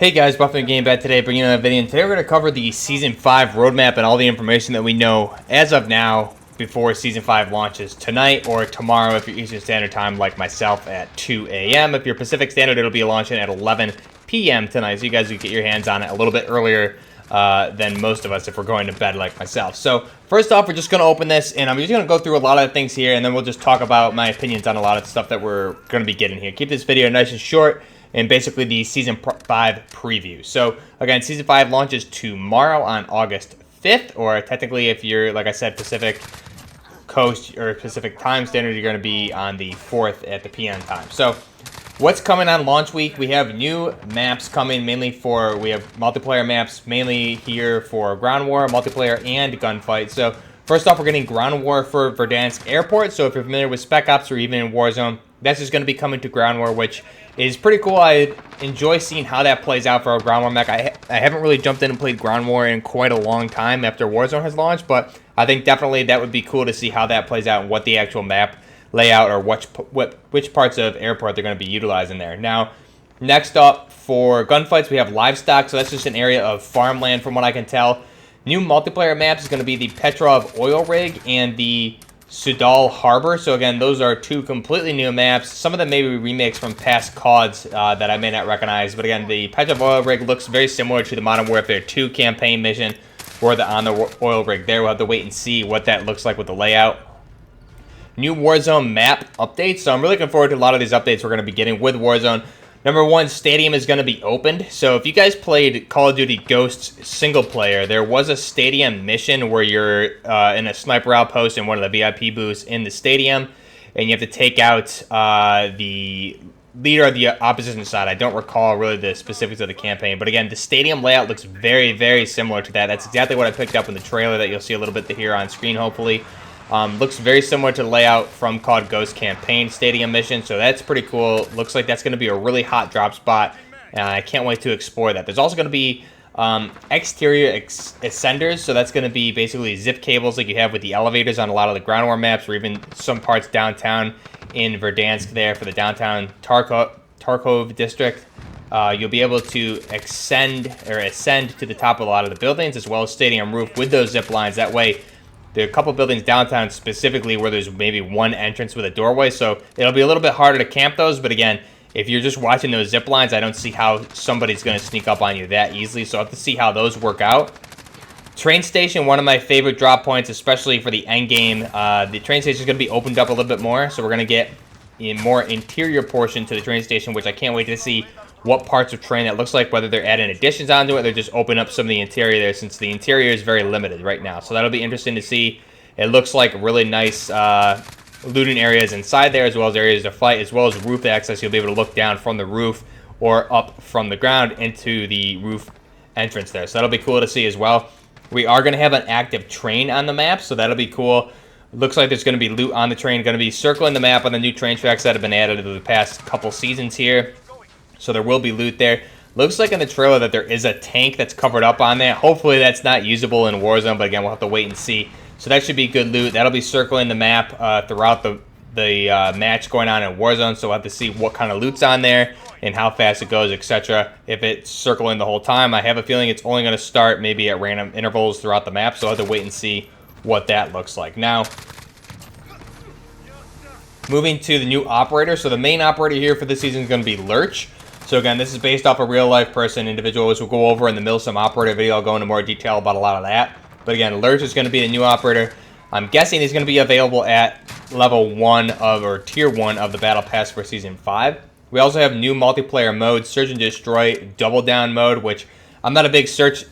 Hey guys, Buffalo Game Back today, bringing another video. And today we're going to cover the Season 5 roadmap and all the information that we know as of now before Season 5 launches tonight or tomorrow if you're Eastern Standard Time like myself at 2 a.m. If you're Pacific Standard, it'll be launching at 11 p.m. tonight, so you guys can get your hands on it a little bit earlier than most of us if we're going to bed like myself. So first off, we're just going to open this, and I'm just going to go through a lot of things here, and then we'll just talk about my opinions on a lot of stuff that we're going to be getting here. Keep this video nice and short, and basically the Season 5 preview. So again, Season 5 launches tomorrow on August 5th, or technically if you're, like I said, Pacific Coast or Pacific Time Standard, you're going to be on the 4th at the PM time. So what's coming on launch week? We have new maps coming mainly for, we have multiplayer maps mainly here for Ground War, multiplayer, and Gunfight. So first off, we're getting Ground War for Verdansk Airport. So if you're familiar with Spec Ops or even in Warzone, that's just going to be coming to Ground War, which is pretty cool. I enjoy seeing how that plays out for a Ground War mech. I haven't really jumped in and played Ground War in quite a long time after Warzone has launched, but I think definitely that would be cool to see how that plays out and what the actual map layout or which parts of airport they're going to be utilizing there. Now, next up for gunfights, we have livestock, so that's just an area of farmland from what I can tell. New multiplayer maps is going to be the Petrov oil rig and the Sudal Harbor. So again, those are two completely new maps. Some of them may be remakes from past CODs that I may not recognize. But again, the Petrov oil rig looks very similar to the Modern Warfare 2 campaign mission or the On the Oil rig there. We'll have to wait and see what that looks like with the layout. New Warzone map updates. So I'm really looking forward to a lot of these updates we're going to be getting with Warzone. Number one, Stadium is going to be opened. So if you guys played Call of Duty Ghosts single player, there was a Stadium mission where you're in a sniper outpost in one of the VIP booths in the stadium, and you have to take out the leader of the opposition side. I don't recall really the specifics of the campaign, but again, the stadium layout looks very, very similar to that. That's exactly what I picked up in the trailer that you'll see a little bit here on screen, hopefully. Looks very similar to the layout from COD Ghost campaign stadium mission, so that's pretty cool. Looks like that's going to be a really hot drop spot, and I can't wait to explore that. There's also going to be exterior ascenders, so that's going to be basically zip cables like you have with the elevators on a lot of the ground war maps, or even some parts downtown in Verdansk there for the downtown Tarkov district. You'll be able to ascend to the top of a lot of the buildings as well as stadium roof with those zip lines. That way, there are a couple buildings downtown specifically where there's maybe one entrance with a doorway, so it'll be a little bit harder to camp those, but again, if you're just watching those zip lines, I don't see how somebody's going to sneak up on you that easily, so I'll have to see how those work out. Train station, one of my favorite drop points, especially for the end game. The train station is going to be opened up a little bit more, so we're going to get a more interior portion to the train station, which I can't wait to see what parts of train that looks like, whether they're adding additions onto it, they're just open up some of the interior there, since the interior is very limited right now. So that'll be interesting to see. It looks like really nice looting areas inside there, as well as areas to fight, as well as roof access. You'll be able to look down from the roof or up from the ground into the roof entrance there. So that'll be cool to see as well. We are going to have an active train on the map, so that'll be cool. Looks like there's going to be loot on the train, going to be circling the map on the new train tracks that have been added to the past couple seasons here. So there will be loot there. Looks like in the trailer that there is a tank that's covered up on there. Hopefully that's not usable in Warzone, but again, we'll have to wait and see. So that should be good loot. That'll be circling the map throughout the match going on in Warzone, so we'll have to see what kind of loot's on there and how fast it goes, etc. If it's circling the whole time, I have a feeling it's only going to start maybe at random intervals throughout the map, so I'll have to wait and see what that looks like. Now, moving to the new operator. So the main operator here for this season is going to be Lerch. So again, this is based off a real-life person, individual, which we'll go over in the Milsim operator video. I'll go into more detail about a lot of that. But again, Lerch is going to be the new operator. I'm guessing he's going to be available at level 1 of, or tier 1 of the Battle Pass for Season 5. We also have new multiplayer modes, Search and Destroy Double Down mode, which I'm not a big Search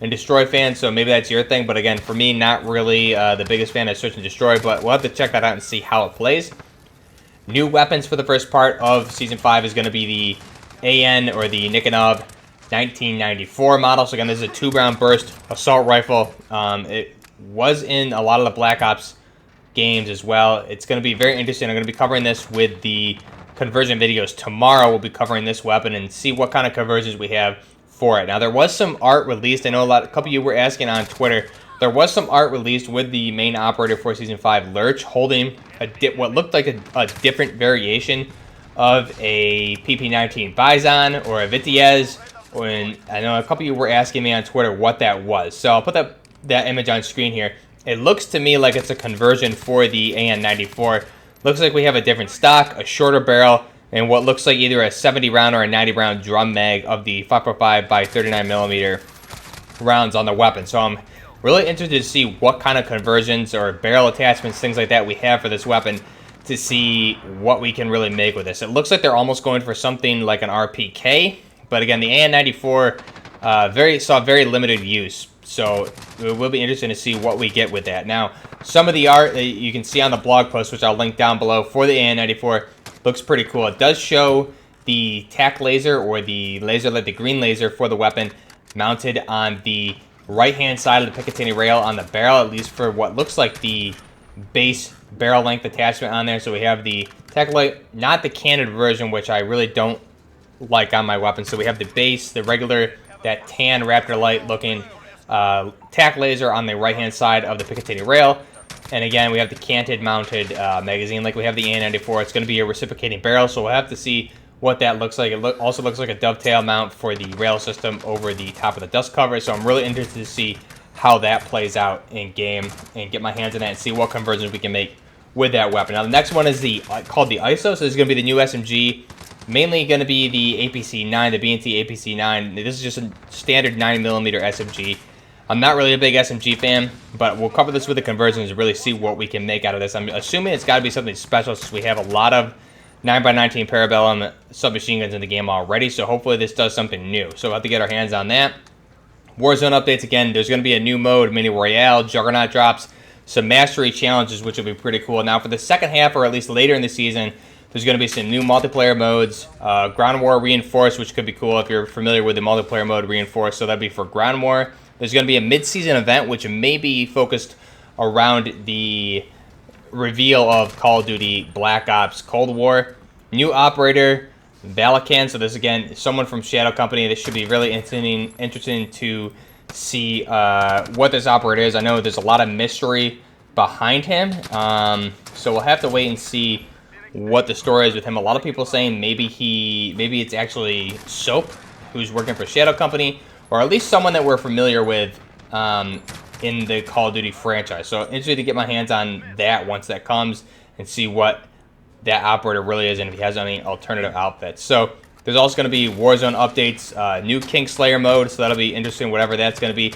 and Destroy fan, so maybe that's your thing. But again, for me, not really the biggest fan of Search and Destroy, but we'll have to check that out and see how it plays. New weapons for the first part of Season 5 is going to be the AN or the Nikonov 1994 model. So again, this is a 2-round burst assault rifle. It was in a lot of the Black Ops games as well. It's going to be very interesting. I'm going to be covering this with the conversion videos tomorrow. We'll be covering this weapon and see what kind of conversions we have for it. Now, there was some art released. I know a couple of you were asking on Twitter. There was some art released with the main operator for Season 5, Lerch, holding what looked like a different variation of a PP-19 Bison or a Vitesse when I know a couple of you were asking me on Twitter what that was. So I'll put that image on screen here. It looks to me like it's a conversion for the AN-94. Looks like we have a different stock, a shorter barrel, and what looks like either a 70 round or a 90 round drum mag of the 5.5 by 39 millimeter rounds on the weapon. So I'm really interested to see what kind of conversions or barrel attachments, things like that we have for this weapon, to see what we can really make with this. It looks like they're almost going for something like an RPK, but again, the AN-94 saw very limited use. So it will be interesting to see what we get with that. Now, some of the art that you can see on the blog post, which I'll link down below for the AN-94, looks pretty cool. It does show the TAC laser, or the laser, like the green laser for the weapon, mounted on the right-hand side of the Picatinny rail on the barrel, at least for what looks like the base barrel length attachment on there. So we have the TAC light, not the canned version, which I really don't like on my weapon. So we have the base, the regular, that tan Raptor light looking TAC laser on the right-hand side of the Picatinny rail. And again, we have the canted mounted magazine like we have the AN-94. It's going to be a reciprocating barrel, so we'll have to see what that looks like. It also looks like a dovetail mount for the rail system over the top of the dust cover. So I'm really interested to see how that plays out in game and get my hands on that and see what conversions we can make with that weapon. Now the next one is called the ISO. So this is going to be the new SMG, mainly going to be the APC-9, the B&T APC-9. This is just a standard 9mm SMG. I'm not really a big SMG fan, but we'll cover this with the conversions to really see what we can make out of this. I'm assuming it's got to be something special, since we have a lot of 9x19 Parabellum submachine guns in the game already, so hopefully this does something new. So we'll have to get our hands on that. Warzone updates, again, there's going to be a new mode, Mini Royale, Juggernaut drops, some mastery challenges, which will be pretty cool. Now for the second half, or at least later in the season, there's going to be some new multiplayer modes, Ground War Reinforced, which could be cool if you're familiar with the multiplayer mode Reinforced, so that'd be for Ground War. There's going to be a mid-season event, which may be focused around the reveal of Call of Duty Black Ops Cold War. New operator, Velikan. So this, again, someone from Shadow Company. This should be really interesting to see what this operator is. I know there's a lot of mystery behind him. So we'll have to wait and see what the story is with him. A lot of people saying maybe it's actually Soap, who's working for Shadow Company, or at least someone that we're familiar with in the Call of Duty franchise. So interested to get my hands on that once that comes and see what that operator really is and if he has any alternative outfits. So there's also going to be Warzone updates, new King Slayer mode, so that'll be interesting, whatever that's going to be.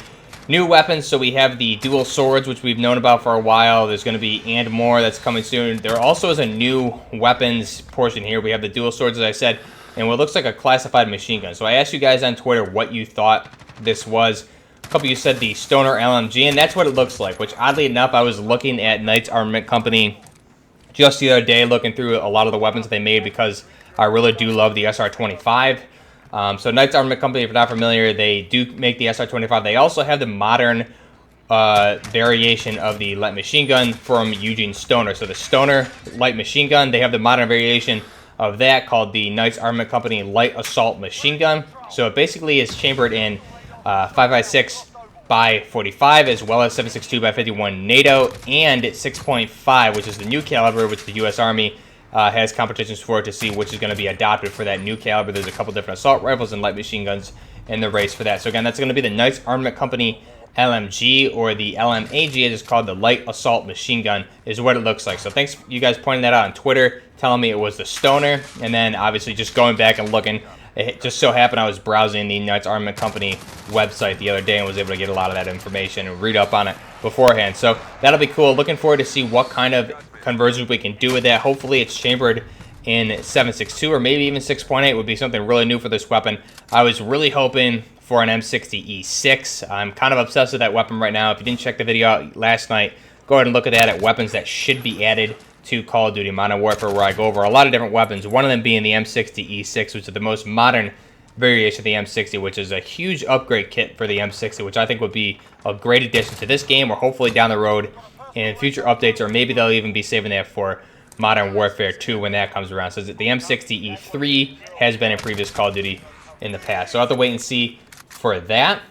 New weapons, so we have the dual swords, which we've known about for a while. There's going to be and more that's coming soon. There also is a new weapons portion here. We have the dual swords, as I said, and what looks like a classified machine gun. So I asked you guys on Twitter what you thought this was. A couple of you said the Stoner LMG, and that's what it looks like, which oddly enough, I was looking at Knights Armament Company just the other day, looking through a lot of the weapons that they made, because I really do love the SR-25. So Knights Armament Company, if you're not familiar, they do make the SR-25. They also have the modern variation of the light machine gun from Eugene Stoner. So the Stoner light machine gun, they have the modern variation of that called the Knights Armament Company Light Assault Machine Gun. So it basically is chambered in 5.56 by 45, as well as 7.62 by 51 NATO, and 6.5, which is the new caliber, which the U.S. Army has competitions for, to see which is going to be adopted for that new caliber. There's a couple different assault rifles and light machine guns in the race for that. So again, that's going to be the Knights Armament Company LMG, or the LMAG, it is called the Light Assault Machine Gun, is what it looks like. So thanks you guys pointing that out on Twitter, telling me it was the Stoner, and then obviously just going back and looking. It just so happened I was browsing the Knights Armament Company website the other day and was able to get a lot of that information and read up on it beforehand. So that'll be cool. Looking forward to see what kind of conversions we can do with that. Hopefully it's chambered in 7.62 or maybe even 6.8 would be something really new for this weapon. I was really hoping for an M60E6. I'm kind of obsessed with that weapon right now. If you didn't check the video out last night, go ahead and look at that, at weapons that should be added to Call of Duty Modern Warfare, where I go over a lot of different weapons, one of them being the M60E6, which is the most modern variation of the M60, which is a huge upgrade kit for the M60, which I think would be a great addition to this game, or hopefully down the road in future updates, or maybe they'll even be saving that for Modern Warfare 2 when that comes around. So the M60E3 has been in previous Call of Duty in the past, so I'll have to wait and see for that.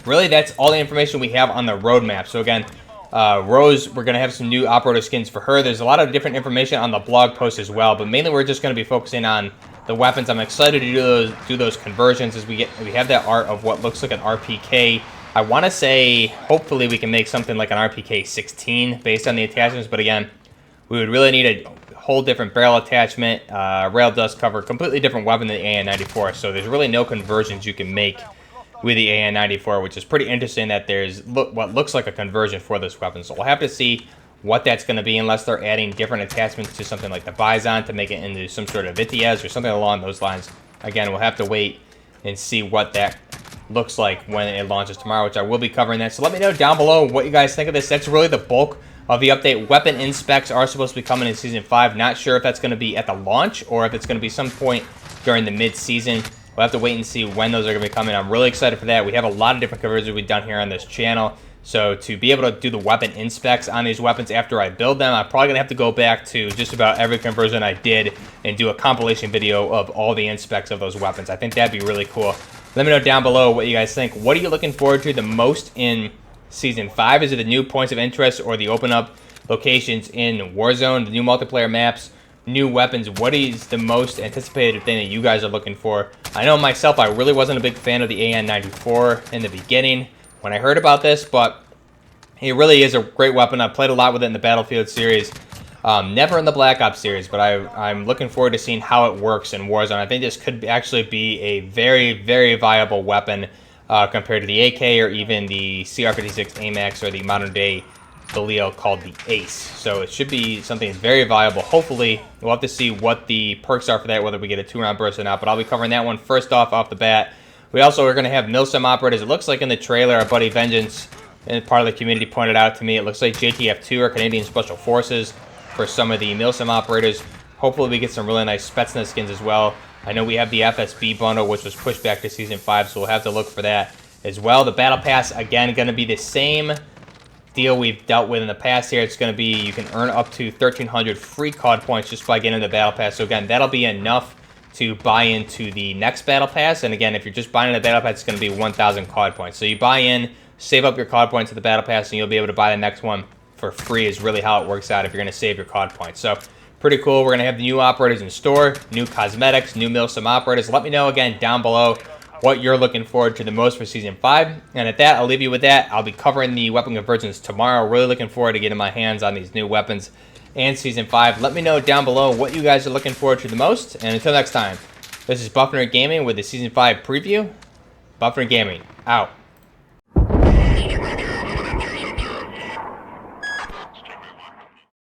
Really, that's all the information we have on the roadmap. So again, Rose, we're going to have some new operator skins for her. There's a lot of different information on the blog post as well, but mainly we're just going to be focusing on the weapons. I'm excited to do those conversions as we have that art of what looks like an RPK. I want to say hopefully we can make something like an RPK 16 based on the attachments, but again, we would really need a whole different barrel attachment, rail dust cover, completely different weapon than the AN-94. So there's really no conversions you can make with the AN-94, which is pretty interesting that there's what looks like a conversion for this weapon. So we'll have to see what that's going to be, unless they're adding different attachments to something like the Bison to make it into some sort of Vitiaz or something along those lines. Again, we'll have to wait and see what that looks like when it launches tomorrow, which I will be covering that. So let me know down below what you guys think of this. That's really the bulk of the update. Weapon inspects are supposed to be coming in Season 5. Not sure if that's going to be at the launch or if it's going to be some point during the mid-season. We'll have to wait and see when those are going to be coming. I'm really excited for that. We have a lot of different conversions we've done here on this channel. So to be able to do the weapon inspects on these weapons after I build them, I'm probably going to have to go back to just about every conversion I did and do a compilation video of all the inspects of those weapons. I think that'd be really cool. Let me know down below what you guys think. What are you looking forward to the most in Season 5? Is it the new points of interest or the open up locations in Warzone, the new multiplayer maps, new weapons? What is the most anticipated thing that you guys are looking for? I know myself, I really wasn't a big fan of the AN-94 in the beginning when I heard about this, but it really is a great weapon. I've played a lot with it in the Battlefield series. Never in the Black Ops series, but I'm looking forward to seeing how it works in Warzone. I think this could actually be a very, very viable weapon compared to the AK or even the CR56 AMAX or the modern day Galil called the Ace. So it should be something very viable. Hopefully, we'll have to see what the perks are for that, whether we get a 2-round burst or not, but I'll be covering that one first off the bat. We also are going to have Milsim operators. It looks like in the trailer, our buddy Vengeance and part of the community pointed out to me, it looks like JTF2 or Canadian Special Forces for some of the Milsim operators. Hopefully we get some really nice Spetsnaz skins as well. I know we have the FSB bundle, which was pushed back to Season 5, so we'll have to look for that as well. The Battle Pass, again, going to be the same deal we've dealt with in the past here. It's going to be you can earn up to 1,300 free COD points just by getting the Battle Pass. So again, that'll be enough to buy into the next Battle Pass. And again, if you're just buying the Battle Pass, it's going to be 1,000 COD points. So you buy in, save up your COD points to the Battle Pass, and you'll be able to buy the next one for free is really how it works out if you're going to save your COD points. So pretty cool. We're going to have the new operators in store, new cosmetics, new Milsim operators. Let me know again down below what you're looking forward to the most for Season 5. And at that, I'll leave you with that. I'll be covering the weapon conversions tomorrow. Really looking forward to getting my hands on these new weapons and Season 5. Let me know down below what you guys are looking forward to the most. And until next time, this is Buffner Gaming with the Season 5 preview. Buffner Gaming, out.